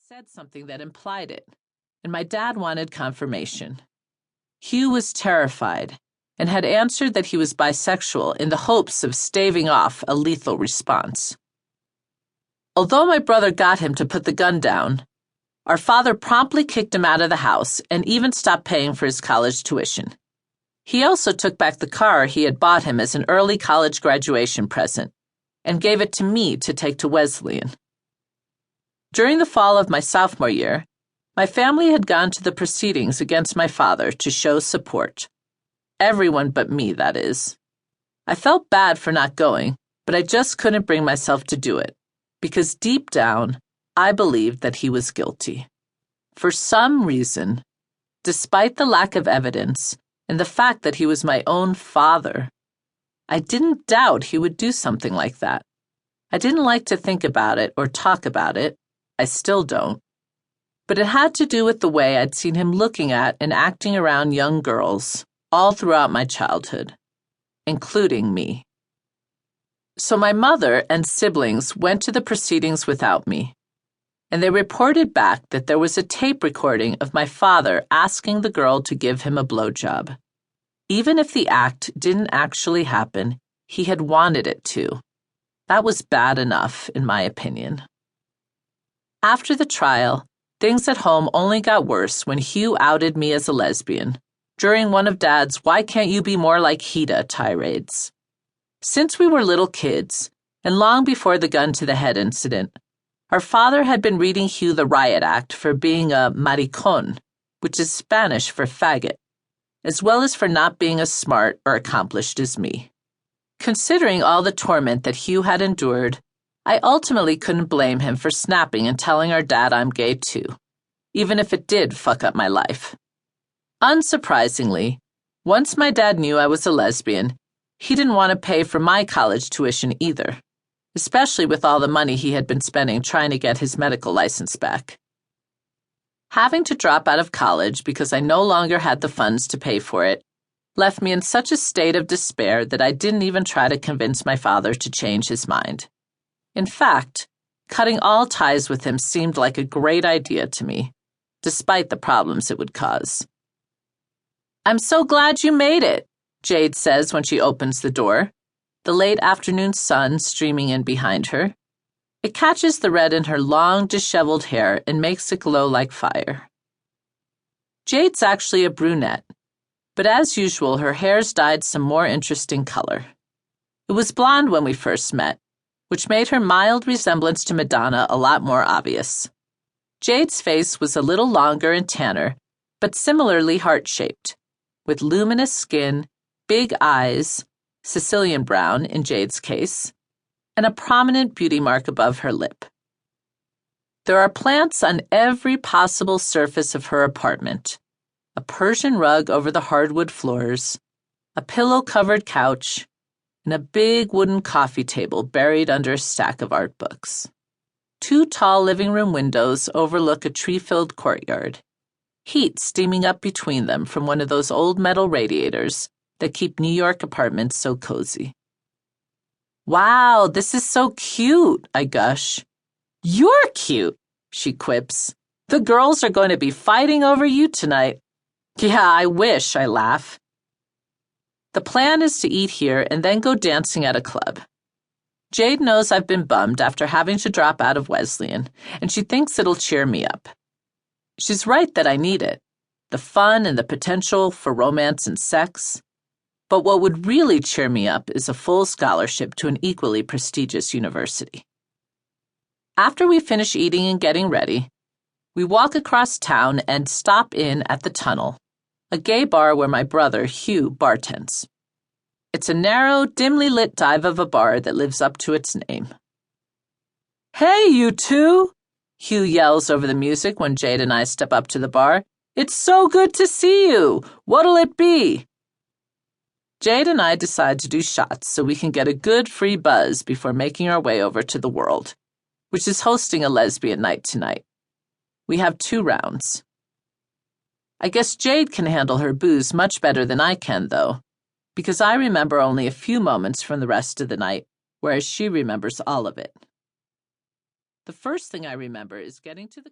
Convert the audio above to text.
said something that implied it, and my dad wanted confirmation. Hugh was terrified and had answered that he was bisexual in the hopes of staving off a lethal response. Although my brother got him to put the gun down, our father promptly kicked him out of the house and even stopped paying for his college tuition. He also took back the car he had bought him as an early college graduation present and gave it to me to take to Wesleyan. During the fall of my sophomore year, my family had gone to the proceedings against my father to show support. Everyone but me, that is. I felt bad for not going, but I just couldn't bring myself to do it, because deep down, I believed that he was guilty. For some reason, despite the lack of evidence and the fact that he was my own father, I didn't doubt he would do something like that. I didn't like to think about it or talk about it. I still don't. But it had to do with the way I'd seen him looking at and acting around young girls all throughout my childhood, including me. So my mother and siblings went to the proceedings without me, and they reported back that there was a tape recording of my father asking the girl to give him a blowjob. Even if the act didn't actually happen, he had wanted it to. That was bad enough, in my opinion. After the trial, things at home only got worse when Hugh outed me as a lesbian during one of Dad's "Why can't you be more like Hida" tirades. Since we were little kids, and long before the gun to the head incident, our father had been reading Hugh the riot act for being a maricón, which is Spanish for faggot, as well as for not being as smart or accomplished as me. Considering all the torment that Hugh had endured, I ultimately couldn't blame him for snapping and telling our dad I'm gay too, even if it did fuck up my life. Unsurprisingly, once my dad knew I was a lesbian, he didn't want to pay for my college tuition either, especially with all the money he had been spending trying to get his medical license back. Having to drop out of college because I no longer had the funds to pay for it left me in such a state of despair that I didn't even try to convince my father to change his mind. In fact, cutting all ties with him seemed like a great idea to me, despite the problems it would cause. "I'm so glad you made it," Jade says when she opens the door, the late afternoon sun streaming in behind her. It catches the red in her long, disheveled hair and makes it glow like fire. Jade's actually a brunette, but as usual, her hair's dyed some more interesting color. It was blonde when we first met, which made her mild resemblance to Madonna a lot more obvious. Jade's face was a little longer and tanner, but similarly heart-shaped, with luminous skin, big eyes, Sicilian brown in Jade's case, and a prominent beauty mark above her lip. There are plants on every possible surface of her apartment, a Persian rug over the hardwood floors, a pillow-covered couch, and a big wooden coffee table buried under a stack of art books. 2 tall living room windows overlook a tree-filled courtyard, heat steaming up between them from one of those old metal radiators that keep New York apartments so cozy. "Wow, this is so cute," I gush. "You're cute," she quips. "The girls are going to be fighting over you tonight." "Yeah, I wish," I laugh. The plan is to eat here and then go dancing at a club. Jade knows I've been bummed after having to drop out of Wesleyan, and she thinks it'll cheer me up. She's right that I need it, the fun and the potential for romance and sex. But what would really cheer me up is a full scholarship to an equally prestigious university. After we finish eating and getting ready, we walk across town and stop in at the Tunnel, a gay bar where my brother, Hugh, bartends. It's a narrow, dimly lit dive of a bar that lives up to its name. "Hey, you two!" Hugh yells over the music when Jade and I step up to the bar. "It's so good to see you! What'll it be?" Jade and I decide to do shots so we can get a good free buzz before making our way over to the World, which is hosting a lesbian night tonight. We have 2 rounds. I guess Jade can handle her booze much better than I can, though, because I remember only a few moments from the rest of the night, whereas she remembers all of it. The first thing I remember is getting to the